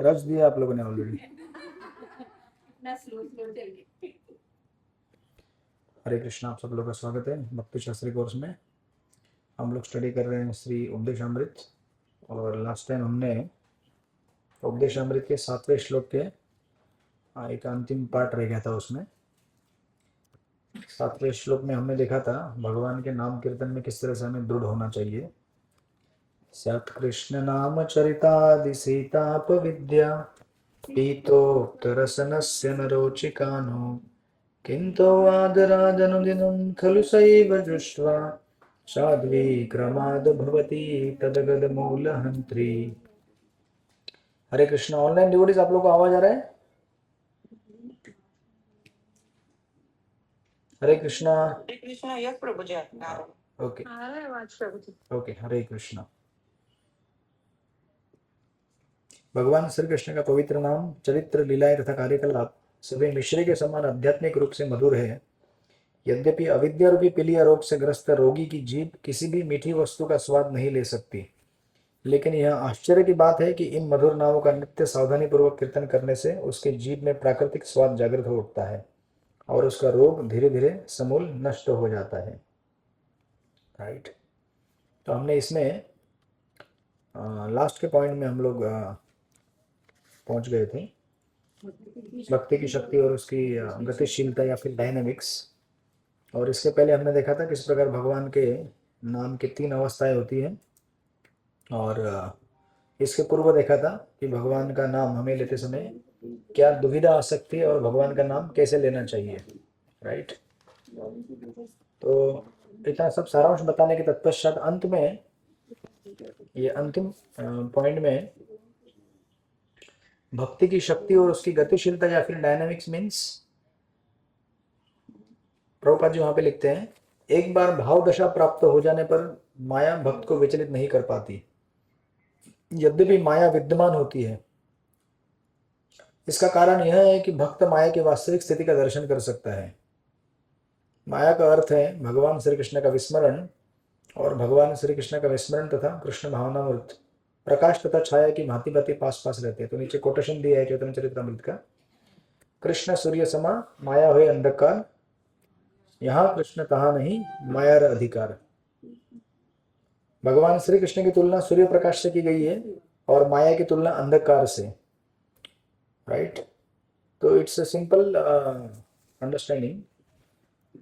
रच दिया आप लोगों ने ऑलरेडी। हरे कृष्णा, आप सब लोग का स्वागत है भक्ति शास्त्री कोर्स में। हम लोग स्टडी कर रहे हैं श्री उपदेशामृत, और लास्ट टाइम हमने उपदेशामृत के 7वें श्लोक के एक अंतिम पार्ट रह गया था। उसमें 7वें श्लोक में हमने देखा था भगवान के नाम कीर्तन में किस तरह से हमें दृढ़ होना चाहिए। सत कृष्ण नाम चरितादि सीताप विद्या पीतोक्तरसनस्य नरोचिकानो किंतो आदरादनुदिनं खलु सैव दृष्ट्वा साध्वी क्रमाद भवति तदगदमूलहन्त्री। हरे कृष्ण। ऑनलाइन डिवोटीज आप लोग को आवाज आ रहा है? हरे कृष्णा। हरे कृष्णा। यस प्रभु जी। ओके ओके, हरे कृष्णा। भगवान श्री कृष्ण का पवित्र नाम, चरित्र, लीलाएं तथा कार्यकलाप सभी मिश्री के समान आध्यात्मिक रूप से मधुर है। यद्यपि अविद्या रूपी पीलिया रोग से ग्रस्त रोगी की जीभ किसी भी मीठी वस्तु का स्वाद नहीं ले सकती, लेकिन यह आश्चर्य की बात है कि इन मधुर नामों का नित्य सावधानी पूर्वक कीर्तन करने से उसके जीभ में प्राकृतिक स्वाद जागृत हो उठता है और उसका रोग धीरे धीरे समूल नष्ट हो जाता है। राइट। तो हमने इसमें लास्ट के पॉइंट में हम लोग पहुंच गए थे, भक्ति की शक्ति और उसकी गतिशीलता या फिर डायनामिक्स। और इससे पहले हमने देखा था किस प्रकार भगवान के नाम की 3 अवस्थाएं होती हैं, और इसके पूर्व देखा था कि भगवान का नाम हमें लेते समय क्या दुविधा आ सकती है और भगवान का नाम कैसे लेना चाहिए। राइट। तो इतना सब सारांश बताने के तत्पश्चात अंत में, ये अंतिम पॉइंट में, भक्ति की शक्ति और उसकी गतिशीलता या फिर डायनामिक्स मीन्स, प्रभुपाद जी वहां पे लिखते हैं, एक बार भाव दशा प्राप्त हो जाने पर माया भक्त को विचलित नहीं कर पाती, यद्यपि माया विद्यमान होती है। इसका कारण यह है कि भक्त माया की वास्तविक स्थिति का दर्शन कर सकता है। माया का अर्थ है भगवान श्री कृष्ण का विस्मरण, और भगवान श्री कृष्ण का विस्मरण तथा कृष्ण भावनामृत प्रकाश तथा छाया की भांति भांति पास पास रहते हैं। तो नीचे कोटेशन दिया है चैतन्य चरितमृत का, कृष्ण सूर्य समा माया हुए अंधकार, यहाँ कृष्ण कहा नहीं माया र अधिकार। भगवान श्री कृष्ण की तुलना सूर्य प्रकाश से की गई है और माया की तुलना अंधकार से। राइट। तो इट्स अ सिंपल अंडरस्टैंडिंग,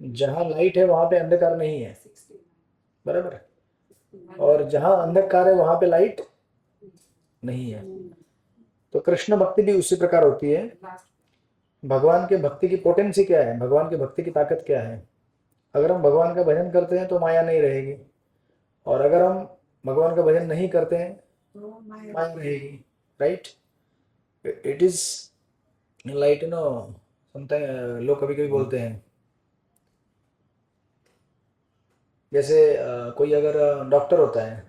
जहां लाइट है वहां पे अंधकार नहीं है, बराबर, और जहां अंधकार है वहां पे लाइट नहीं है। तो कृष्ण भक्ति भी उसी प्रकार होती है। भगवान के भक्ति की पोटेंसी क्या है, भगवान की भक्ति की ताकत क्या है? अगर हम भगवान का भजन करते हैं तो माया नहीं रहेगी, और अगर हम भगवान का भजन नहीं करते हैं तो माया रहेगी। Right. It is like sometime लोग कभी कभी बोलते हैं, जैसे कोई अगर डॉक्टर होता है,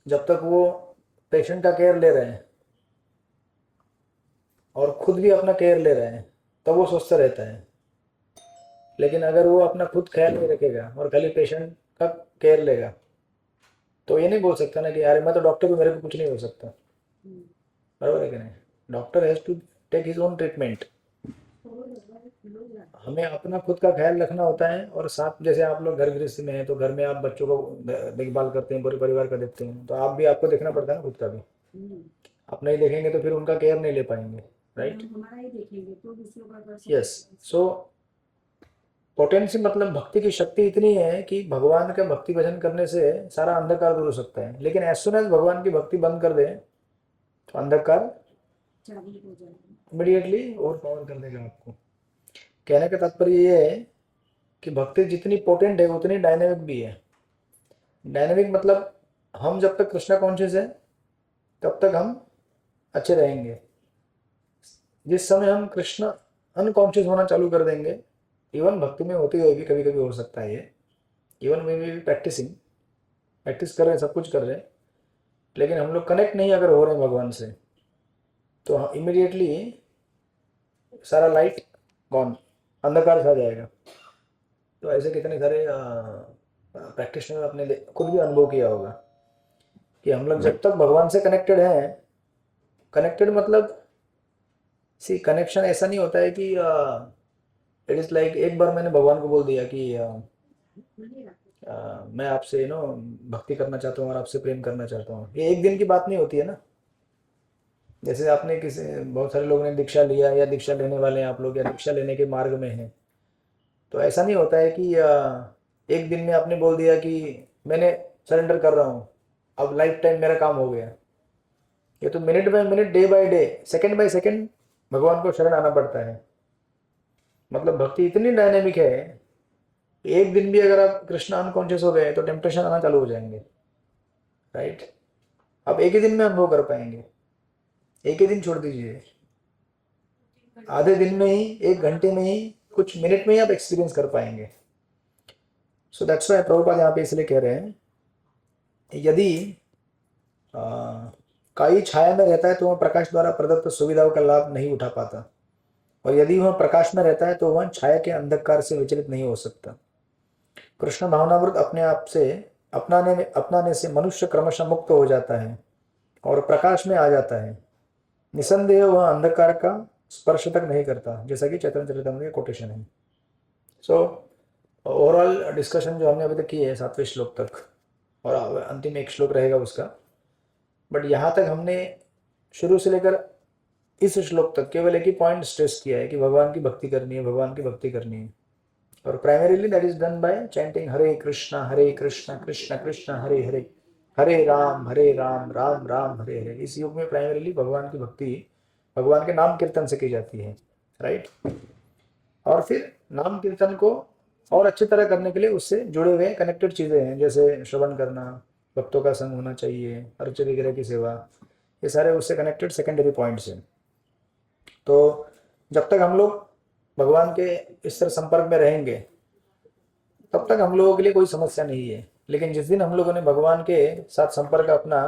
जब तक वो पेशेंट का केयर ले रहे हैं और खुद भी अपना केयर ले रहे हैं तब वो स्वस्थ रहता है। लेकिन अगर वो अपना खुद ख्याल नहीं रखेगा और खाली पेशेंट का केयर लेगा तो ये नहीं बोल सकता ना कि यार मैं तो डॉक्टर हूँ, मेरे को कुछ नहीं हो सकता। बराबर है कि नहीं? Doctor has to take his own treatment. हमें अपना खुद का ख्याल रखना होता है, और साथ जैसे आप लोग घर गृहस्थी में हैं तो घर में आप बच्चों को देखभाल करते हैं, पूरे परिवार का देखते हैं, तो आप भी, आपको देखना पड़ता है ना खुद का भी। आप नहीं देखेंगे तो फिर उनका केयर नहीं ले पाएंगे। राइट। यस। सो पोटेंसी मतलब भक्ति की शक्ति इतनी है कि भगवान का भक्ति भजन करने से सारा अंधकार दूर हो सकता है। लेकिन एज सुन एज भगवान की भक्ति बंद कर दे तो अंधकार इमीडिएटली ओवर पावर कर देगा आपको। कहने का तात्पर्य ये है कि भक्ति जितनी पोटेंट है उतनी डायनेमिक भी है। डायनेमिक मतलब हम जब तक कृष्णा कॉन्शियस है तब तक हम अच्छे रहेंगे। जिस समय हम कृष्ण अनकॉन्शियस होना चालू कर देंगे, इवन भक्ति में होते हुए भी कभी कभी हो सकता है ये, इवन वे भी प्रैक्टिस कर रहे हैं, सब कुछ कर रहे हैं, लेकिन हम लोग कनेक्ट नहीं अगर हो रहे हैं भगवान से तो इमीडिएटली सारा लाइट गॉन, अंधकार छा जाएगा। तो ऐसे कितने सारे प्रैक्टिशनर आपने खुद भी अनुभव किया होगा। कि हम लोग जब तक भगवान से कनेक्टेड हैं, कनेक्टेड मतलब सी कनेक्शन ऐसा नहीं होता है कि इट इज़ लाइक एक बार मैंने भगवान को बोल दिया कि मैं आपसे भक्ति करना चाहता हूँ और आपसे प्रेम करना चाहता हूँ, ये एक दिन की बात नहीं होती है ना। जैसे आपने किसी बहुत सारे लोगों ने दीक्षा लिया या दीक्षा लेने वाले हैं आप लोग, या दीक्षा लेने के मार्ग में हैं, तो ऐसा नहीं होता है कि एक दिन में आपने बोल दिया कि मैंने सरेंडर कर रहा हूँ, अब लाइफ टाइम मेरा काम हो गया। ये तो minute by minute, day by day, second by second भगवान को शरण आना पड़ता है। मतलब भक्ति इतनी डायनेमिक है, एक दिन भी अगर आप कृष्ण अनकॉन्शियस हो गए तो टेम्पटेशन आना चालू हो जाएंगे, राइट। आप एक ही दिन में अनुभव कर पाएंगे, एक ही दिन छोड़ दीजिए, आधे दिन में ही, एक घंटे में ही, कुछ मिनट में ही आप एक्सपीरियंस कर पाएंगे। सो दैट्स व्हाई प्रभुपाद यहाँ पे इसलिए कह रहे हैं, यदि काई छाया में रहता है तो वह प्रकाश द्वारा प्रदत्त सुविधाओं का लाभ नहीं उठा पाता, और यदि वह प्रकाश में रहता है तो वह छाया के अंधकार से विचलित नहीं हो सकता। कृष्ण भावनामृत अपने आप से अपनाने से मनुष्य क्रमशः मुक्त हो जाता है और प्रकाश में आ जाता है। निसंदेह वह अंधकार का स्पर्श तक नहीं करता, जैसा कि चैतन्य चरितामृत का कोटेशन है। सो ओवरऑल डिस्कशन जो हमने अभी तक की है 7वें श्लोक तक, और अंतिम एक श्लोक रहेगा उसका, बट यहाँ तक हमने शुरू से लेकर इस श्लोक तक केवल एक ही पॉइंट स्ट्रेस किया है कि भगवान की भक्ति करनी है, भगवान की भक्ति करनी है। और primarily that is done by chanting Hare Krishna Krishna Krishna Hare Hare, Hare Rama Rama Rama Hare Hare. इस युग में प्राइमरीली भगवान की भक्ति भगवान के नाम कीर्तन से की जाती है, राइट। और फिर नाम कीर्तन को और अच्छी तरह करने के लिए उससे जुड़े हुए कनेक्टेड चीज़ें हैं, जैसे श्रवण करना, भक्तों का संग होना चाहिए, अर्च वगैरह की सेवा, ये सारे उससे कनेक्टेड सेकेंडरी पॉइंट्स हैं। तो जब तक हम लोग भगवान के इस तरह संपर्क में रहेंगे तब तक हम लोगों के लिए कोई समस्या नहीं है। लेकिन जिस दिन हम लोगों ने भगवान के साथ संपर्क अपना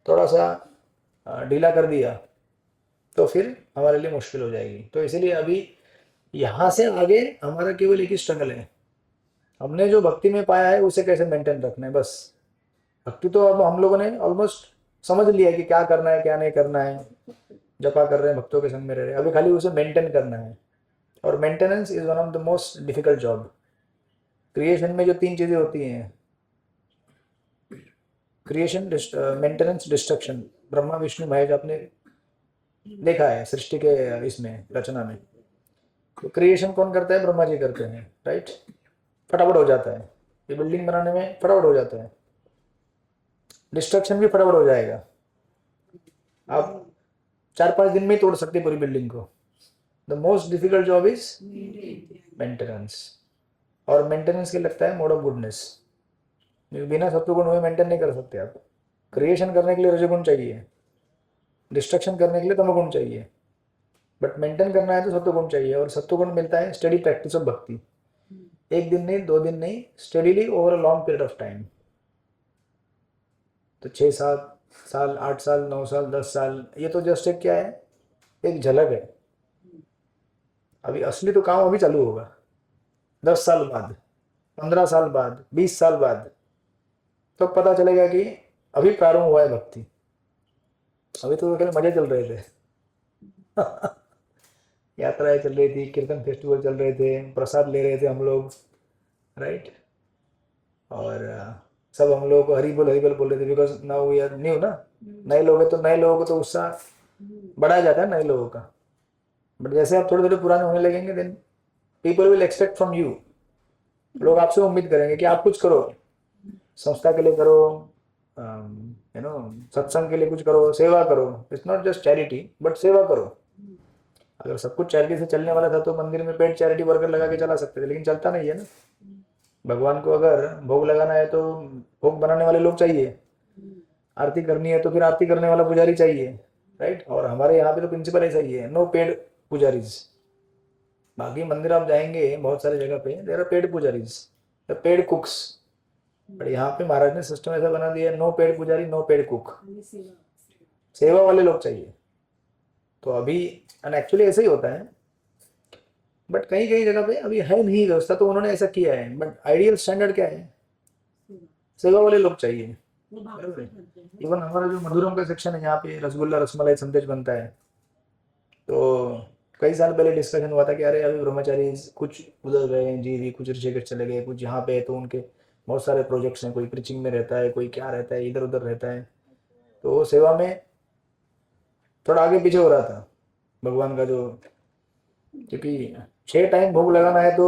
थोड़ा सा ढीला कर दिया तो फिर हमारे लिए मुश्किल हो जाएगी। तो इसीलिए अभी यहाँ से आगे हमारा केवल एक ही स्ट्रगल है, हमने जो भक्ति में पाया है उसे कैसे मेंटेन रखना है, बस। भक्ति तो अब हम लोगों ने ऑलमोस्ट समझ लिया है कि क्या करना है क्या नहीं करना है, जपा कर रहे हैं, भक्तों के संग में रह रहे हैं, अभी खाली उसे मेंटेन करना है। और maintenance is one of the most difficult job. Creation में जो 3 चीज़ें होती हैं, creation, maintenance, destruction, Brahma Vishnu Mahesh, आपने देखा है सृष्टि के इसमें रचना में। तो क्रिएशन कौन करता है? ब्रह्मा जी करते हैं, राइट। फटाफट हो जाता है, ये बिल्डिंग बनाने में फटाफट हो जाता है। डिस्ट्रक्शन भी फटाफट हो जाएगा, आप 4-5 दिन में ही तोड़ सकते हैं पूरी बिल्डिंग को। The most difficult job is maintenance. और मेंटेनेंस के लगता है मोड ऑफ गुडनेस, बिना सत्वगुण हुए मेंटेन नहीं कर सकते आप। क्रिएशन करने के लिए रजोगुण चाहिए, डिस्ट्रक्शन करने के लिए तमोगुण चाहिए, बट मेंटेन करना है तो सत्वगुण चाहिए। और सत्वगुण मिलता है स्टडी प्रैक्टिस ऑफ भक्ति, एक दिन नहीं, 2 दिन नहीं, steadily over a long period of time. तो 6-7 साल, 8 साल, 9 साल, 10 साल, ये तो जस्ट एक क्या है, एक झलक है। अभी असली तो काम अभी चालू होगा 10 साल बाद, 15 साल बाद, 20 साल बाद, तो पता चलेगा कि अभी प्रारंभ हुआ है भक्ति। अभी तो केवल मजे चल रहे थे यात्राएं चल रही थी, कीर्तन फेस्टिवल चल रहे थे, प्रसाद ले रहे थे हम लोग, राइट। और सब हम लोग हरी बोल बोल रहे थे, because now we are new ना। नए लोग हैं तो नए लोगों को तो उत्साह बढ़ाया जाता है नए लोगों का। बट जैसे आप थोड़े थोड़े पुराने होने लगेंगे, then people will expect from you, लोग आपसे उम्मीद करेंगे कि आप कुछ करो, संस्था के लिए करो, सत्संग के लिए कुछ करो, सेवा करो। It's not just charity but सेवा करो। अगर सब कुछ चैरिटी से चलने वाला था तो मंदिर में पेड चैरिटी वर्कर लगा के चला सकते थे, लेकिन चलता नहीं है ना। भगवान को अगर भोग लगाना है तो भोग बनाने वाले लोग चाहिए, आरती करनी है तो फिर आरती करने वाला पुजारी चाहिए, राइट। और हमारे यहाँ पे तो प्रिंसिपल ऐसा ही है, नो पेड पुजारीज। बाकी मंदिर आप जाएंगे बहुत सारे जगह पे, there are paid pujaris, paid cooks. But यहाँ पे महाराज ने सिस्टम ऐसा बना दिया, no paid pujari, no paid cook, सेवा वाले लोग चाहिए। तो अभी एक्चुअली ऐसा ही होता है, बट कहीं कहीं जगह पे अभी है नहीं व्यवस्था, तो उन्होंने ऐसा किया है। बट आइडियल स्टैंडर्ड क्या है? सेवा वाले लोग चाहिए। बरोबर है। इवन हमारा जो मधुरम का सेक्शन है, यहाँ पे रसगुल्ला रसमलाई संदेश बनता है, तो कई साल पहले डिस्कशन हुआ था कि अरे अभी ब्रह्मचारी कुछ उधर गए हैं जी, कुछ ऋषिकेश चले गए, कुछ यहाँ पे है, तो उनके बहुत सारे प्रोजेक्ट्स हैं, कोई प्रीचिंग में रहता है, कोई क्या रहता है, इधर उधर रहता है, तो वो सेवा में थोड़ा आगे पीछे हो रहा था भगवान का जो, क्योंकि 6 टाइम भोग लगाना है तो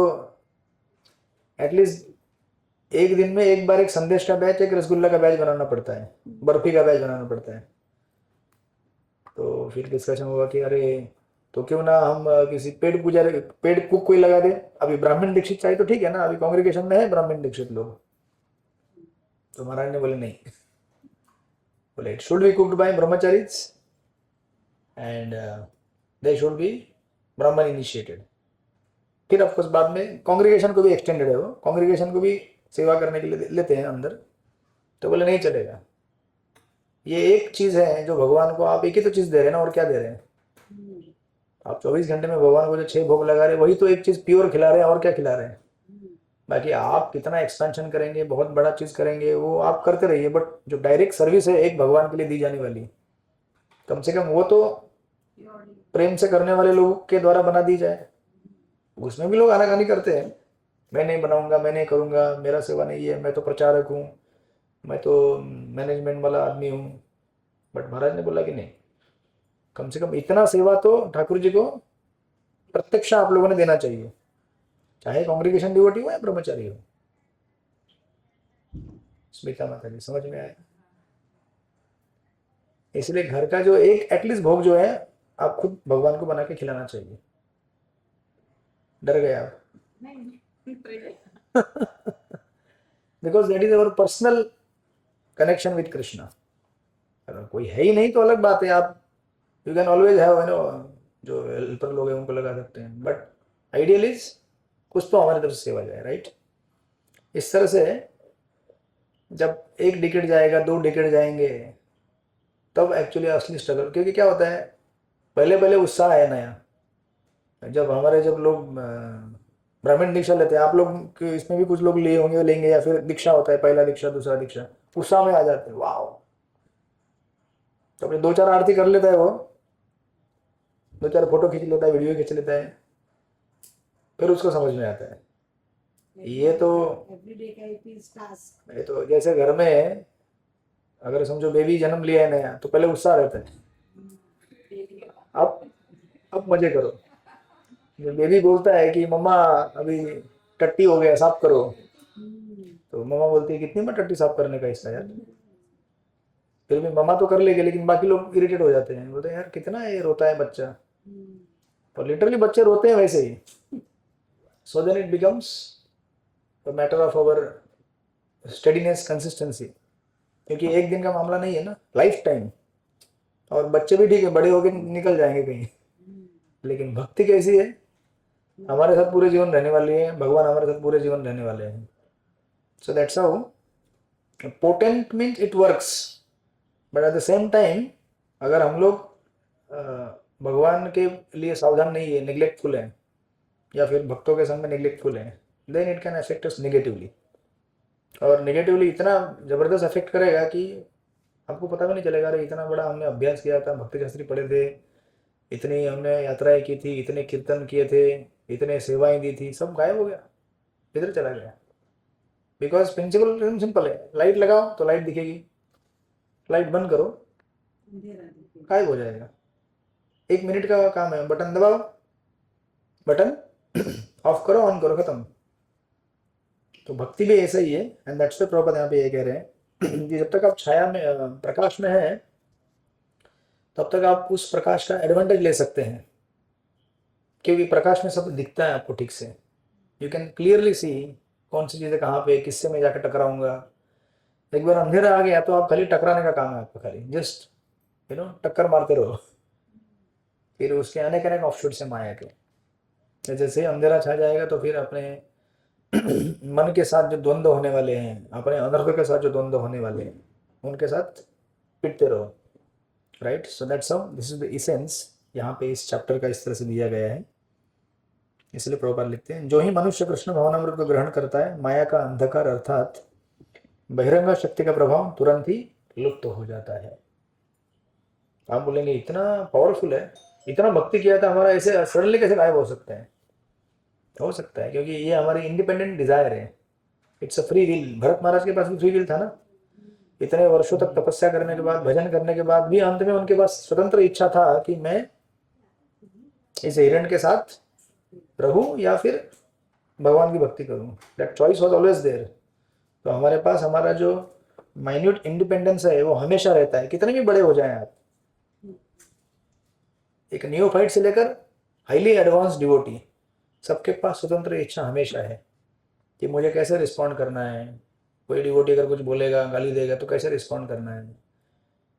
एटलीस्ट एक दिन में एक बार एक संदेश का बैच, एक रसगुल्ला का बैच बनाना पड़ता है, बर्फी का बैच बनाना पड़ता है। तो फिर डिस्कशन हुआ कि अरे तो क्यों ना हम किसी पेड पुजारी, पेड कुक कोई लगा दे। अभी ब्राह्मण दीक्षित चाहिए तो ठीक है ना, अभी कांग्रेगेशन में है ब्राह्मण दीक्षित लोग, तो महाराज ने बोले नहीं, बोले it should be cooked bye brahmacharis and they should be ब्राह्मण इनिशिएटेड। फिर ऑफकोर्स बाद में कांग्रेगेशन को भी एक्सटेंडेड है, वो कांग्रेगेशन को भी सेवा करने के लिए लेते हैं अंदर, तो बोले नहीं चलेगा, ये एक चीज है जो भगवान को आप एक ही तो चीज दे रहे हैं ना, और क्या दे रहे हैं आप 24 घंटे में भगवान को जो 6 भोग लगा रहे हैं वही तो एक चीज प्योर खिला रहे हैं, और क्या खिला रहे हैं। बाकी आप कितना एक्सपेंशन करेंगे, बहुत बड़ा चीज करेंगे, वो आप करते रहिए, बट जो डायरेक्ट सर्विस है एक भगवान के लिए दी जाने वाली, कम से कम वो तो प्रेम से करने वाले लोगों के द्वारा बना दी जाए। उसमें भी लोग आनाकानी करते हैं, मैं नहीं बनाऊंगा, मैं नहीं करूंगा, मेरा सेवा नहीं है, मैं तो प्रचारक हूँ, मैं तो मैनेजमेंट वाला आदमी हूँ। बट महाराज ने बोला कि नहीं, कम से कम इतना सेवा तो ठाकुर जी को प्रत्यक्ष आप लोगों ने देना चाहिए, चाहे कांग्रेगेशन डिवोटी हो या ब्रह्मचारी हो। स्मिता माता जी समझ में आया। इसलिए घर का जो एक एटलीस्ट भोग जो है आप खुद भगवान को बना के खिलाना चाहिए। डर गए आप? Because that is our personal connection with Krishna. अगर कोई है ही नहीं तो अलग बात है, आप you can always have, you know, जो हेल्पर लोग हैं उनको लगा सकते हैं, बट आइडियल इज कुछ तो हमारी तरफ से सेवा जाए, राइट। इस तरह से जब 1 डिकेड जाएगा, 2 डिकेड जाएंगे, तब एक्चुअली असली स्ट्रगल, क्योंकि क्या होता है, पहले पहले उत्साह है नया, जब लोग ब्राह्मण दीक्षा लेते हैं, आप लोग इसमें भी कुछ लोग लिए होंगे, लेंगे, या फिर दीक्षा होता है, पहला दीक्षा दूसरा दीक्षा, उत्साह में आ जाते हैं, वाह, तो अपने 2-4 आरती कर लेता है वो, 2-4 फोटो खींच लेता है, वीडियो खींच लेता है, फिर उसको समझ में आता है ये तो जैसे घर में अगर समझो बेबी जन्म लिया है नया, तो पहले उत्साह रहता है, अब मजे करो। जब बेबी बोलता है कि मम्मा अभी टट्टी हो गया, साफ करो, तो मम्मा बोलती है कितनी में टट्टी साफ करने का हिस्सा यार। फिर भी मम्मा तो कर लेगी, लेकिन बाकी लोग इरिटेट हो जाते हैं, बोलते हैं यार कितना ये रोता है बच्चा, और लिटरली बच्चे रोते हैं वैसे ही। So then it becomes a matter of our steadiness, consistency, क्योंकि एक दिन का मामला नहीं है ना, लाइफ टाइम। और बच्चे भी ठीक है, बड़े होके निकल जाएंगे कहीं, लेकिन भक्ति कैसी है, हमारे साथ पूरे जीवन रहने वाली है, भगवान हमारे साथ पूरे जीवन रहने वाले हैं। सो that's how potent means it works, but at the same time अगर हम लोग भगवान के लिए सावधान नहीं है, निग्लेक्टफुल है, या फिर भक्तों के संग में निग्लेक्टफुल है, then it can affect us negatively. और नेगेटिवली इतना ज़बरदस्त अफेक्ट करेगा कि आपको पता भी नहीं चलेगा, अरे इतना बड़ा हमने अभ्यास किया था, भक्ति शास्त्री पढ़े थे, इतनी हमने यात्राएं की थी, इतने कीर्तन किए थे, इतने सेवाएं दी थी, सब गायब हो गया, इधर चला गया। बिकॉज प्रिंसिपल एकदम सिंपल है, लाइट लगाओ तो लाइट दिखेगी, लाइट बंद करो गायब हो जाएगा। 1 मिनट का काम है, बटन दबाओ, बटन ऑफ करो, ऑन करो, खत्म। तो भक्ति भी ऐसा ही है, एंड दैट्स द प्रॉपर, यहाँ पे ये कह रहे हैं कि जब तक आप छाया में प्रकाश में है, तब तक आप उस प्रकाश का एडवांटेज ले सकते हैं, क्योंकि प्रकाश में सब दिखता है आपको ठीक से, यू कैन क्लियरली सी कौन सी चीज़ें कहाँ पे, किससे मैं जाकर टकराऊंगा। एक बार अंधेरा आ गया तो आप खाली टकराने का काम है आपका, खाली जस्ट टक्कर मारते रहो, फिर उसके अनेक अनेक ऑफशूट्स है माया के। जैसे ही अंधेरा छा जाएगा तो फिर अपने मन के साथ जो द्वंद्व होने वाले हैं, अपने अनर्थ के साथ जो द्वंद्व होने वाले हैं, उनके साथ पिटते रहो, right. So that's how this is the essence, यहाँ पे इस चैप्टर का इस तरह से दिया गया है। इसलिए प्रभुपाद लिखते हैं, जो ही मनुष्य कृष्ण भावनामृत को ग्रहण करता है, माया का अंधकार अर्थात बहिरंग शक्ति का प्रभाव तुरंत ही लुप्त हो जाता है। आप बोलेंगे इतना पावरफुल है, इतना भक्ति किया था हमारा, ऐसे सडनली कैसे गायब हो सकता है? हो सकता है क्योंकि ये हमारी इंडिपेंडेंट डिजायर है, it's a free will. Bharat Maharaj के पास भी फ्री विल था ना, इतने वर्षों तक तपस्या करने के बाद, भजन करने के बाद भी अंत में उनके पास स्वतंत्र इच्छा था कि मैं इस हिरण के साथ रहूं या फिर भगवान की भक्ति करूं। That choice was always there. तो हमारे पास हमारा जो माइन्यूट इंडिपेंडेंस है वो हमेशा रहता है, कितने भी बड़े हो जाएं आप। एक नियोफाइट से लेकर हाईली एडवांस डिवोटी, सबके पास स्वतंत्र इच्छा हमेशा है कि मुझे कैसे रिस्पॉन्ड करना है। कोई डिवोटी अगर कुछ बोलेगा, गाली देगा, तो कैसे रिस्पॉन्ड करना है,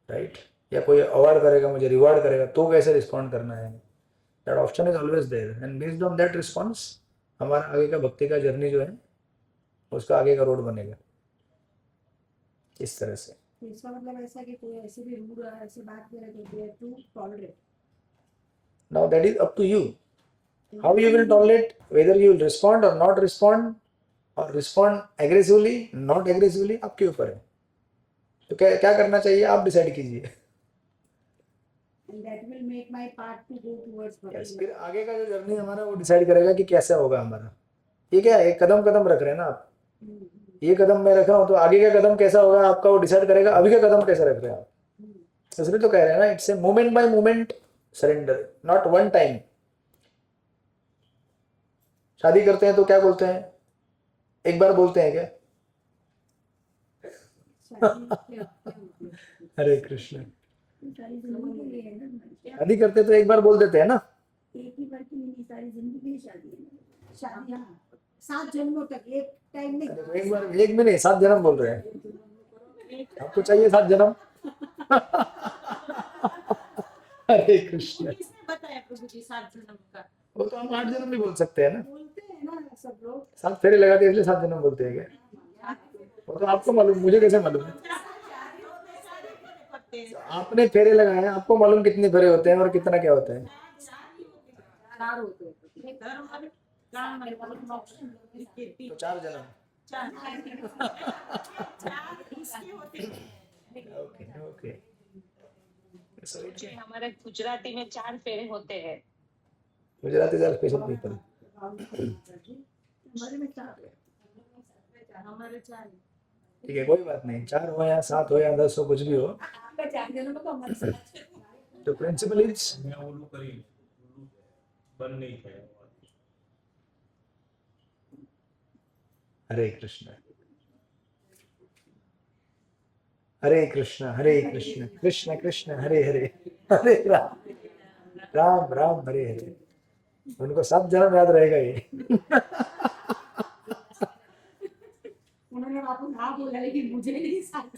राइट? या कोई अवार्ड करेगा, मुझे रिवार्ड करेगा, तो कैसे रिस्पॉन्ड करना है। That option is always there and based on that response हमारा आगे का भक्ति का जर्नी जो है उसका आगे का रोड बनेगा इस तरह से। इसका मतलब ऐसा कि कोई ऐसे भी रूड और ऐसे बात करे तो they to tolerate. Now that is up to you. How you will tolerate, whether you will respond or not respond, or respond aggressively, not aggressively, आपके ऊपर है। तो क्या क्या करना चाहिए आप डिसाइड कीजिए। And that will make my path to go towards yes, bhakti. फिर आगे का जो जर्नी हमारा वो डिसाइड करेगा कि कैसा होगा हमारा। ये क्या है, कदम कदम रख रहे हैं ना आप, ये कदम मैं रख रहा हूँ तो आगे का कदम कैसा होगा आपका वो डिसाइड करेगा। अभी का कदम कैसा रख रहे हैं आप, इसलिए तो कह रहे हैं ना, it's a moment bye moment surrender, not one time. शादी करते हैं तो क्या बोलते हैं, एक बार बोलते हैं क्या? हरे कृष्ण। सारी जिंदगी के लिए है ना, शादी करते तो एक बार बोल देते हैं ना, एक ही बार की नहीं, सारी जिंदगी की शादी है ना। शादी हाँ 7 जन्मों तक, एक टाइम नहीं। अरे एक बार, एक भी नहीं, 7 जन्म बोल रहे हैं। आपको चाहिए 7 जन्म? हरे कृष्ण। किसने बताया प्रभु जी 7 जन्म का? वो तो हम 8 जन्म भी बोल सकते हैं ना, बोलते हैं ना सब लोग। 7 फेरे लगाते हैं इसलिए 7 जन्म बोलते हैं क्या? वो तो आपको मालूम, मुझे कैसे मालूम है? आपने फेरे लगाए हैं, आपको मालूम कितने फेरे होते हैं और कितना क्या होता है। 4 होते हैं। तो 4 जन्म। Okay okay. हमारे गुजराती में 4 फेरे होते हैं। Gujarati are special people. हमारे में 4 है। हमारे 4 ठीक है, कोई बात नहीं, 4 हो या 7 हो या 10 हो, कुछ भी हो, आपका 4 जन्मों का हमारे साथ। तो प्रिंसिपल इज बन नहीं है। हरे कृष्ण हरे कृष्ण हरे कृष्ण कृष्ण कृष्ण हरे हरे हरे राम राम राम हरे हरे। उनको 7 जन्म याद रहेगा ये। उन्होंने वापस हाँ बोला, लेकिन मुझे नहीं साथ।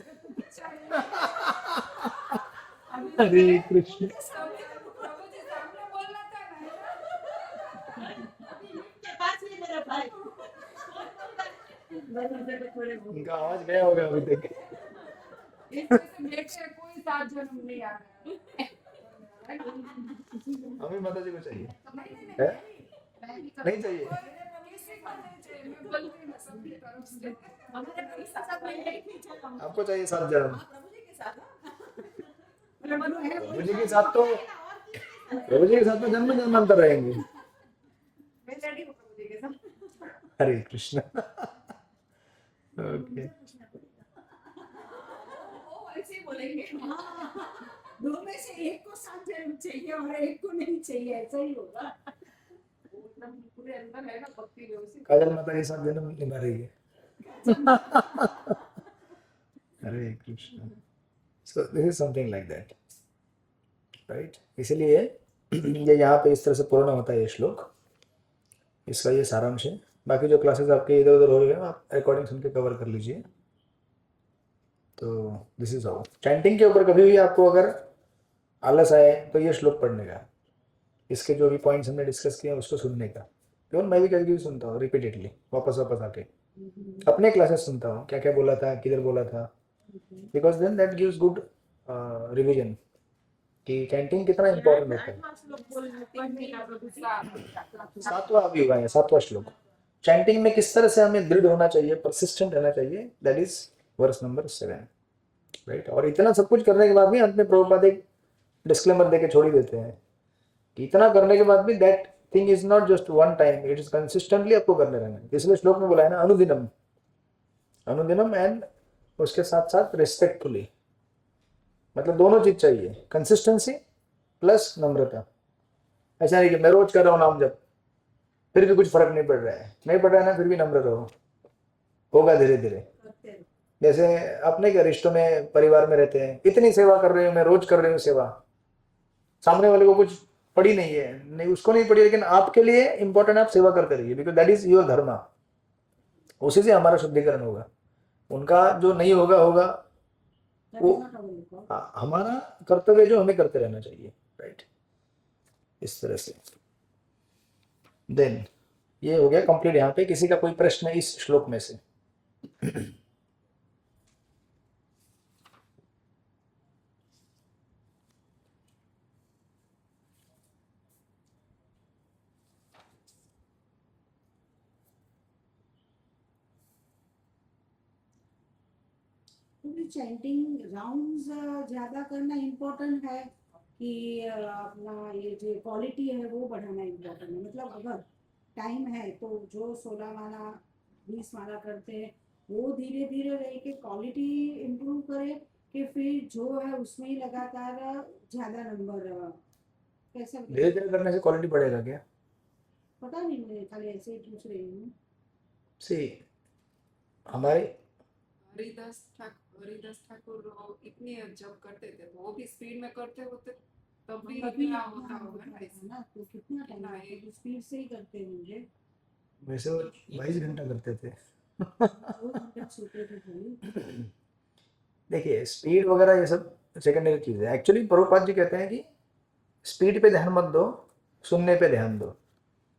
हरे कृष्ण। मेरा भाई उनका आवाज गया होगा अभी तक। कोई 7 जन्म नहीं आ रहा। हमें माता जी को चाहिए है? नहीं चाहिए। आपको चाहिए 7 जन्म। प्रभु जी के साथ तो, प्रभु जी के साथ तो जन्म जन्मांतर रहेंगे। हरे कृष्ण। ओके, बोलेंगे 2 में से एक को 7 जन्म चाहिए और एक को नहीं चाहिए, ऐसा ही होगा। पूरे अंदर है ना भक्ति व्यवस्थित। काजल माता के साथ जन्म निभा रही है। Hare Krishna. So this is something like that, right? इसलिए ये यहाँ पे इस तरह से पूर्ण होता है ये श्लोक, इसका ये सारांश है। बाकी जो क्लासेस आपके इधर उधर हो रहे हैं आप रिकॉर्डिंग सुन के कवर कर लीजिए। तो दिस इज हाउ। चैंटिंग के ऊपर कभी भी आपको अगर आलस आए तो ये श्लोक पढ़ने का, इसके जो भी पॉइंट्स हमने डिस्कस किए हैं उसको सुनने का। क्यों, मैं भी कभी सुनता हूँ रिपीटेडली, वापस वापस आके अपने क्लासेस सुनता हूँ, क्या क्या बोला था, किधर बोला था, because then that gives good revision कि चैंटिंग कितना इंपॉर्टेंट होता है। 7वां अभी हुआ है, 7वां श्लोक। चैंटिंग में किस तरह से हमें दृढ़ होना चाहिए, परसिस्टेंट रहना चाहिए, that is verse number 7, right. और इतना सब कुछ करने के बाद भी अंत में प्रभुपाद एक डिस्क्लेमर देके छोड़ ही देते हैं कि इतना करने के बाद भी that thing is not just one time, it is consistently आपको करने रहना है। इसलिए श्लोक में बोला है ना अनुदिनम, अनुदिनम, एंड उसके साथ साथ रिस्पेक्टफुली, मतलब दोनों चीज चाहिए, कंसिस्टेंसी प्लस नम्रता। ऐसा नहीं कि मैं रोज कर रहा हूँ नाम जप, फिर भी कुछ फर्क नहीं पड़ रहा है, नहीं पड़ रहा है ना, फिर भी नम्र रहो, होगा धीरे धीरे। करते रहो। जैसे अपने के रिश्तों में परिवार में रहते हैं, इतनी सेवा कर रहे हो, मैं रोज कर रही हूँ सेवा, सामने वाले को कुछ पड़ी नहीं है, नहीं उसको नहीं पड़ी, लेकिन आपके लिए इंपॉर्टेंट, आप सेवा करते रहिए, बिकॉज दैट इज योर धर्म, उसी से हमारा शुद्धिकरण होगा। उनका जो नहीं होगा होगा, That वो is not our fault. हमारा कर्तव्य जो हमें करते रहना चाहिए, राइट। इस तरह से देन ये हो गया कंप्लीट। यहाँ पे किसी का कोई प्रश्न इस श्लोक में से? क्योंकि चैंटिंग राउंड्स ज्यादा करना इम्पोर्टेंट है कि अपना ये जो क्वालिटी है वो बढ़ाना इम्पोर्टेंट है। मतलब अगर टाइम है तो जो 16 माला 20 माला करते हैं वो धीरे धीरे रह के क्वालिटी इम्प्रूव करे कि फिर जो है उसमें ही लगातार ज्यादा नंबर कैसे धीरे धीरे करने से क्वालिटी बढ़ेगा क्या? पता नहीं, मैं खाली ऐसे ही पूछ रही हूँ। सी हमारे हरिदास ठाकुर इतनी जब करते थे तो वो भी स्पीड में करते होते, तब भी अभी इतना होता होगा ना है ना, तो कितना टाइम कितना लगता है? तो स्पीड से ही करते होंगे। वैसे वो 22 घंटा करते थे। 2 घंटे सोते थे थोड़ी। देखिए स्पीड वगैरह ये सब सेकेंडरी चीज है। एक्चुअली प्रभुपाद जी कहते हैं कि स्पीड पे ध्यान मत दो, सुनने पे ध्यान दो,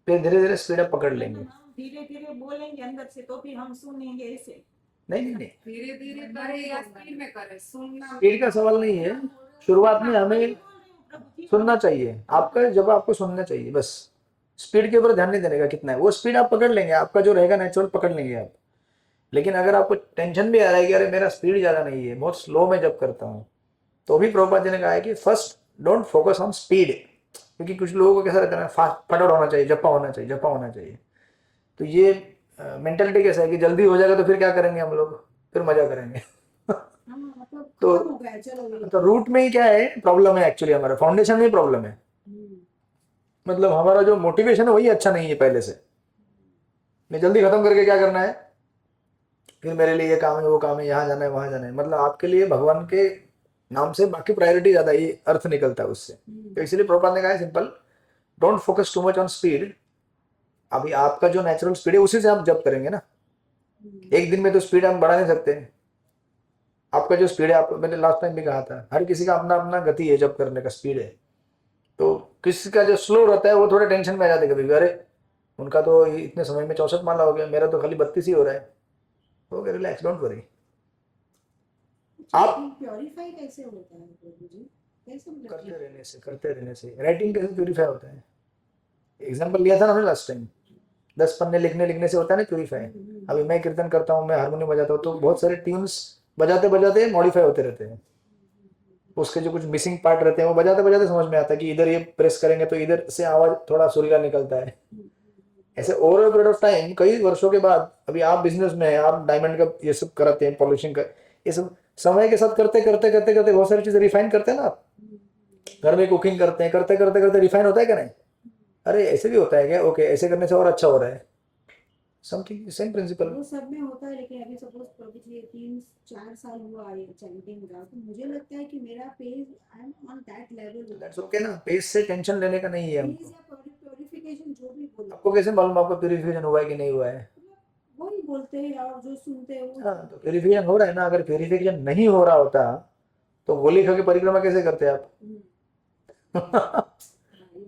फिर धीरे धीरे स्पीड आप पकड़ लेंगे। हम धीरे धीरे बोलेंगे अंदर से तो भी हम सुनेंगे ऐसे। नहीं नहीं नहीं, धीरे धीरे करे या स्पीड में करे, सुनना स्पीड का सवाल नहीं है। शुरुआत में हमें सुनना चाहिए, आपका जब आपको सुनना चाहिए बस, स्पीड के ऊपर ध्यान नहीं देने का कितना है, वो स्पीड आप पकड़ लेंगे, आपका जो रहेगा नेचुरल पकड़ लेंगे आप। लेकिन अगर आपको टेंशन भी आ रहा है कि अरे मेरा स्पीड ज़्यादा नहीं है, बहुत स्लो में जब करता हूँ, तो भी प्रभुपाद जी ने कहा है कि first don't focus on speed, क्योंकि कुछ लोगों को कैसा रहता है ना, फास्ट फटाफट होना चाहिए, जप्पा होना चाहिए, जप्पा होना चाहिए। तो ये मेंटेलिटी कैसा है कि जल्दी हो जाएगा तो फिर क्या करेंगे हम लोग, फिर मजा करेंगे। हाँ, मतलब तो- खत्म हो गया, चलो ये। तो रूट में ही क्या है प्रॉब्लम है, एक्चुअली हमारा फाउंडेशन में ही प्रॉब्लम है। हम्म, मतलब हमारा जो मोटिवेशन है वही अच्छा नहीं है पहले से। मैं जल्दी खत्म करके क्या करना है, फिर मेरे लिए ये काम है, वो काम है, यहाँ जाना है, वहां जाना है, मतलब आपके लिए भगवान के नाम से बाकी प्रायोरिटी ज्यादा, ये अर्थ निकलता है उससे। तो इसलिए प्रभुपाद ने कहा है simple, don't focus too much on speed. अभी आपका जो नेचुरल स्पीड है उसी से आप जब करेंगे ना, एक दिन में तो स्पीड हम बढ़ा नहीं सकते। आपका जो स्पीड है, आप मैंने लास्ट टाइम भी कहा था, हर किसी का अपना अपना गति है जब करने का स्पीड है। तो किसी का जो स्लो रहता है वो थोड़े टेंशन में आ जाते कभी, अरे उनका तो इतने समय में 64 माला हो गया, मेरा तो खाली 32 ही हो रहा है। तो रिलैक्स, डोंट वरी। आप प्योरीफाई कैसे होता है प्रभु जी? कैसे मतलब करते रहने से राइटिंग कैसे प्यूरीफाई होता है? एग्जाम्पल लिया था ना हमने लास्ट टाइम, 10 पन्ने लिखने से होता है ना प्यूरीफाई। अभी मैं कीर्तन करता हूँ, मैं हारमोनियम बजाता हूँ, तो बहुत सारे ट्यून्स बजाते बजाते मॉडिफाई होते रहते हैं, उसके जो कुछ मिसिंग पार्ट रहते हैं वो बजाते बजाते समझ में आता है कि इधर ये प्रेस करेंगे तो इधर से आवाज थोड़ा सुरीला निकलता है। ऐसे ओवर पीरियड ऑफ टाइम, कई वर्षों के बाद, अभी आप बिजनेस में हैं, आप डायमंड का ये सब कराते हैं, पॉलिशिंग का, ये सब समय के साथ करते करते करते करते बहुत सारी चीजें रिफाइन करते हैं ना आप। घर में कुकिंग करते हैं, करते करते करते रिफाइन होता है क्या नहीं? अरे ऐसे भी होता है क्या? ओके, ऐसे करने से और अच्छा हो रहा है, समथिंग सेम प्रिंसिपल। वो सब में होता है, लेकिन अभी सपोज प्रभु जी 3-4 साल हुआ ये चैंटिंग का, तो मुझे लगता है कि मेरा page I am on that level. That's okay ना, पेस से टेंशन लेने का नहीं है पेज हमको। या प्योरिफिकेशन जो भी बोलो, आपको कैसे मालूम आपका प्यूरिफिकेशन हुआ है कि नहीं हुआ है? वो ही बोलते हैं और जो सुनते हैं वो। हाँ, तो प्यूरिफिकेशन हो रहा है ना। अगर प्यूरिफिकेशन नहीं हो रहा होता तो गोली खा के परिक्रमा कैसे करते आप?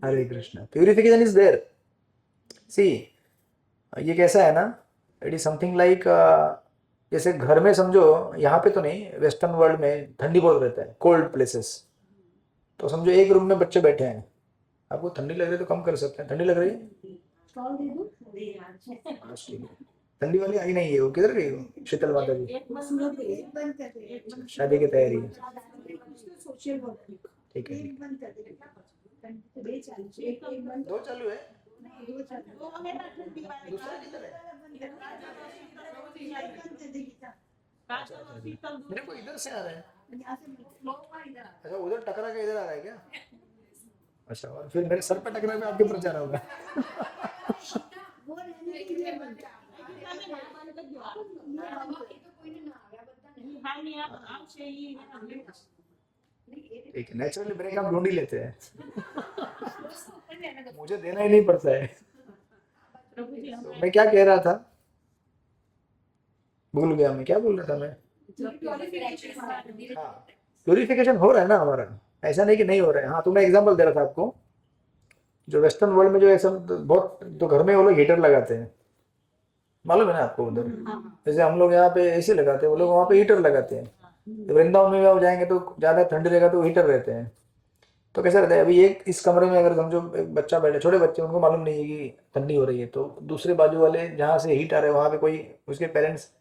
हरे कृष्णा, प्यूरिफिकेशन इज देयर। सी ये कैसा है ना, इट इज समथिंग लाइक, जैसे घर में समझो, यहाँ पे तो नहीं, वेस्टर्न वर्ल्ड में ठंडी बहुत रहता है, कोल्ड प्लेसेस, तो समझो एक रूम में बच्चे बैठे हैं, आपको ठंडी लग रही है तो कम कर सकते हैं, ठंडी लग रही है, स्टॉल दे दूं? बस ठीक है, ठंडी वाली आई नहीं है, वो किधर गई वो शीतल माता जी? एक बंद सूरत कर में दे। एक बंद कर दे, एक बंद शादी की तैयारी है। सोशल वर्क ठीक है, एक बंद कर दे, बे चालू છે, एक एक बंद दो चालू है, दो चालू वो है ना ठंडी वाले दूसरा किधर है? काजल और शीतल दूध। मेरे को इधर से आ रहा है। यहाँ से फ्लो हुआ इधर अच्छा, उधर टकरा के इधर आ रहा है क्या? अच्छा, और फिर मेरे सर पे टकरा में आपके प्रचार होगा। वो रहने के लिए बंद हाँ नहीं आप આવશે ઈ ठीक है, नेचुरली ब्रेक आप ढूंढ ही लेते हैं। मुझे देना ही नहीं पड़ता है। प्रभु जी तो मैं क्या कह रहा था, भूल गया मैं, क्या बोल रहा था मैं? हाँ, प्यूरिफिकेशन हो रहा है ना हमारा, ऐसा नहीं कि नहीं हो रहा है। हाँ, तो मैं एग्जांपल दे रहा था आपको, जो वेस्टर्न वर्ल्ड में जो ऐसा बहुत, तो घर में वो लोग हीटर लगाते हैं, मालूम है ना आपको उधर? जैसे हम लोग यहाँ पे एसी लगाते हैं, वो लोग वहाँ पे हीटर लगाते हैं। वृंदावन में आप जाएंगे तो ज्यादा ठंडी रहेगा तो हीटर रहते हैं। तो कैसा रहता है, अभी एक इस कमरे में अगर समझो एक बच्चा बैठे, छोटे बच्चे, उनको मालूम नहीं है कि ठंडी हो रही है, तो दूसरे बाजू वाले जहाँ से हीट आ रहा है वहाँ पे कोई उसके पेरेंट्स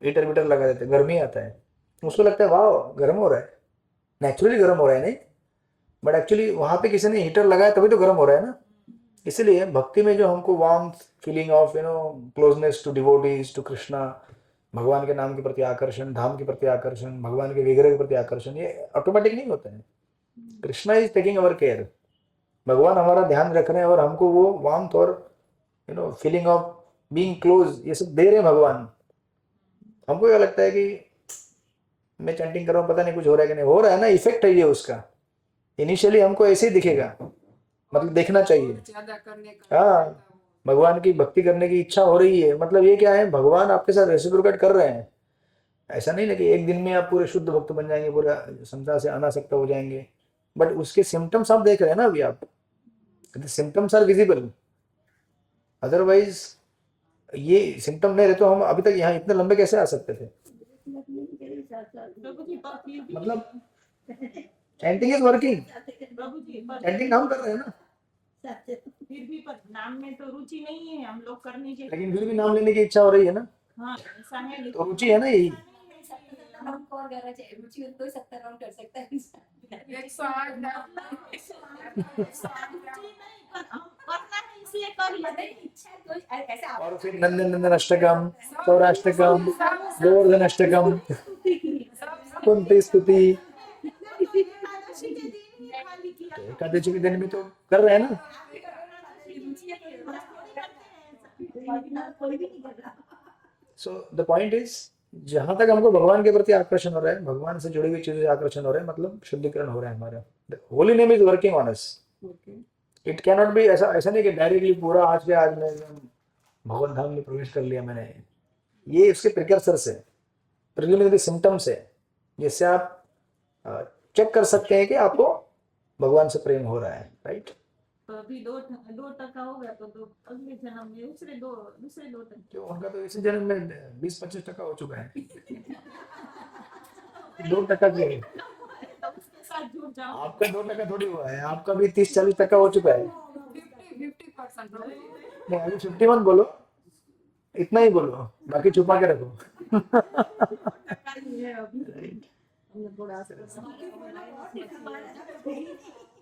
हीटर वीटर लगा देते हैं, गर्मी आता है, उसको लगता है वाह गर्म हो रहा है, नेचुरली गर्म हो रहा है नहीं, बट एक्चुअली वहाँ पे किसी ने हीटर लगाया तभी तो गर्म हो रहा है ना। इसलिए भक्ति में जो हमको warmth, feeling of closeness to devotees, to Krishna, भगवान के नाम के प्रति आकर्षण, धाम के प्रति आकर्षण, भगवान के विग्रह के प्रति आकर्षण, ये ऑटोमेटिक नहीं होता है। Krishna is taking our care, भगवान हमारा ध्यान रख रहे हैं और हमको वो वार्मथ और फीलिंग ऑफ बीइंग क्लोज, ये सब दे रहे हैं भगवान। हमको क्या लगता है कि मैं चैंटिंग कर रहा हूँ, पता नहीं कुछ हो रहा है कि नहीं हो रहा है ना, इफेक्ट है ये उसका। इनिशियली हमको ऐसे ही दिखेगा, मतलब देखना चाहिए, ज्यादा करने का हाँ, भगवान की भक्ति करने की इच्छा हो रही है, मतलब ये क्या है, भगवान आपके साथ रेसिप्रोकेट कर रहे हैं। ऐसा नहीं ना कि एक दिन में आप पूरे शुद्ध भक्त बन जाएंगे, पूरा संसार से अनासक्त हो जाएंगे, बट उसके सिम्टम्स आप देख रहे हैं ना अभी, आप सिम्टम्स आर विजिबल। अदरवाइज ये सिम्टम नहीं रहे तो हम अभी तक यहाँ इतने लंबे कैसे आ सकते थे? प्रभु जी पर फिर भी मतलब चैंटिंग इज वर्किंग, प्रभु जी पर चैंटिंग काम कर रहे हैं ना, फिर भी पर नाम में तो रुचि नहीं है हम लोग करने के। लेकिन फिर भी नाम लेने की इच्छा हो रही है ना, हाँ ऐसा है, तो रुचि है ना यही। हमको और करना चाहिए, रुचि उनको 70 राउंड कर सकता है 108 हम करना है इसलिए कर पता लेते नहीं इच्छा तो ऐसे आप और फिर नंदन नंदन अष्टकम, सौराष्ट्रकम, गोवर्धन अष्टकम, कुंती स्तुति, एकादशी के दिन ही खाली किया। तो एकादशी के दिन में तो कर रहे हैं ना। कोई भी नहीं कर रहा। सो द पॉइंट इज, जहां तक हमको भगवान के प्रति आकर्षण हो रहा है, भगवान से जुड़ी हुई चीजों से आकर्षण हो रहा है, मतलब शुद्धिकरण हो रहा है हमारा। Holy name is working on us. It can not be ऐसा, ऐसा नहीं कि डायरेक्टली पूरा आज के आज में भगवान धाम में प्रवेश कर लिया मैंने, ये उसके प्रिकर्सर्स है, प्रिलिमिनरी सिम्टम्स है, जिससे आप चेक कर सकते हैं कि आपको भगवान से प्रेम हो रहा है, राइट। तो अभी 2% हो गया, तो अगले जन्म में दूसरे 2%। जो उनका तो इसी जन्म में 20-25% हो चुका है। 2% के तो उसके साथ जुड़ जाओ। आपका 2% थोड़ी हुआ है, आपका भी 30-40% हो चुका है। 50% नहीं, अभी 50 मत बोलो, इतना ही बोलो, बाकी छुपा के रखो। ये अभी थोड़ा सा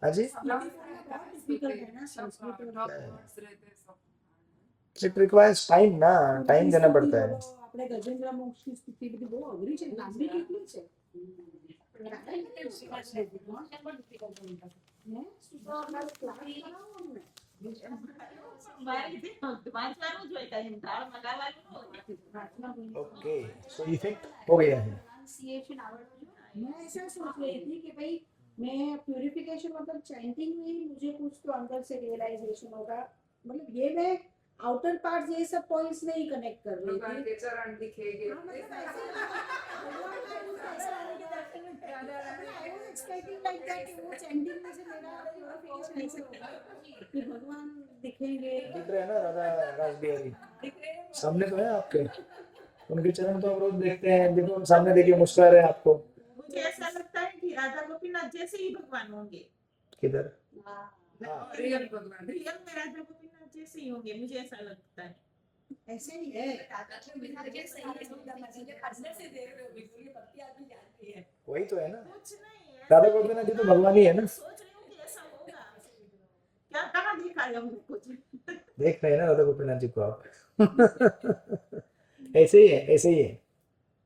हाँ जी, इट रिक्वायर्स टाइम ना, टाइम देना पड़ता है। આપણે ગજેન્દ્ર મોક્ષ ની સ્થિતિ બધી બહુ અઘરી છે, લાંબી કેટલી છે ને સુપરવાઇઝર ક્લાસ કરાવો ને વાંચવાનું જ હોય, ટાઈમ તાળમાં ગાવાનું ન હોય। પ્રાર્થના બની ओके, सो इफेक्ट हो गया है। प्रोनाउंसिएशन आवड़ना चाहिए। मैं ऐसा सोच रही थी कि भाई मैं प्यूरिफिकेशन मतलब चैंटिंग में ही मुझे कुछ तो अंदर से रियलाइजेशन होगा, मतलब ये मैं आउटर पार्ट ये सब पॉइंट्स नहीं कनेक्ट कर रही भगवान थी। के चरण दिखेंगे। हाँ, मतलब ऐसे भगवान का रूप ऐसा है कि I was expecting like that कि वो चैंटिंग में से मेरा प्यूरिफिकेशन ऐसे होगा कि भगवान दिखेंगे। दिख रहे हैं ना राधा रास बिहारी, सामने तो है आपके, उनके चरण तो हम रोज देखते हैं, देखो सामने देखिए मुस्कुरा रहे हैं आपको। मुझे ऐसा लगता है कि राधा गोपीनाथ जैसे ही भगवान होंगे, किधर? हाँ, हाँ, रियल भगवान। रियल में राधा गोपीनाथ जैसे ही होंगे, मुझे ऐसा लगता है। ऐसे ही है। वही तो है ना, कुछ नहीं है, राधा गोपीनाथ जी तो भगवान ही है ना। सोच रही हूँ कि ऐसा होगा। क्या कहाँ देखा है हमने कुछ। देख रहे हैं ना राधा गोपीनाथ जी को आप। ऐसे ही है, ऐसे ही है,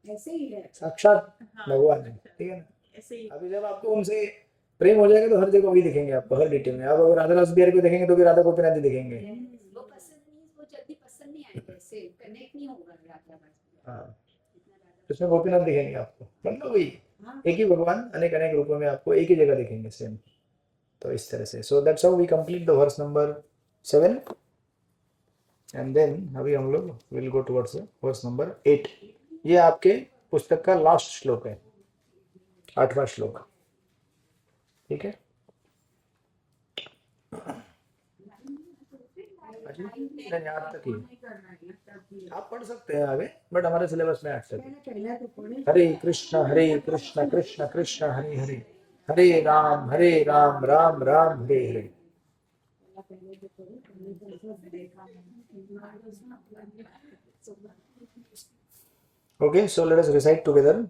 ऐसे ही है। साक्षात हाँ, भगवान है, ठीक है ना। ऐसे ही। अभी जब आपको उनसे प्रेम हो जाएगा तो हर जगह वही दिखेंगे आपको, हर डिटेल में। आप अगर राधा रस बिहारी को देखेंगे तो भी राधा गोपीनाथ जी दिखेंगे। वो पसंद नहीं, वो जल्दी पसंद नहीं आएगा, ऐसे कनेक्ट नहीं होगा राधा बस। हाँ, उसमें गोपीनाथ दिखेंगे आपको, मतलब वही हाँ, एक ही भगवान अनेक अनेक रूपों में आपको एक ही जगह दिखेंगे सेम। तो इस तरह से, so that's how we complete the verse number 7 and then अभी हम लोग will go towards verse number 8। ये आपके पुस्तक का लास्ट श्लोक है, 8वां श्लोक, ठीक है। नहीं, यहाँ तक ही आप पढ़ सकते हैं आगे, बट हमारे सिलेबस में 8 तक। पहले तो पढ़े। हरे कृष्ण कृष्ण कृष्ण हरे हरे, हरे राम राम राम हरे हरे। पहले तो पढ़े, पहले तो सब देखा Okay, so let us recite together.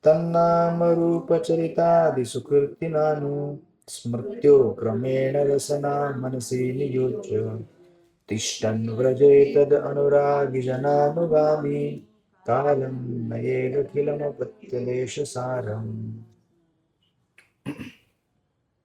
तन्नाम रूप चरितादि सुकृतिनानु स्मृत्यो क्रमेण रसना मनसि नियुज्य तिष्ठन् व्रजेतद् अनुरागी जनानुगामी कालं नयेदखिलमपत्यदेशसारम्।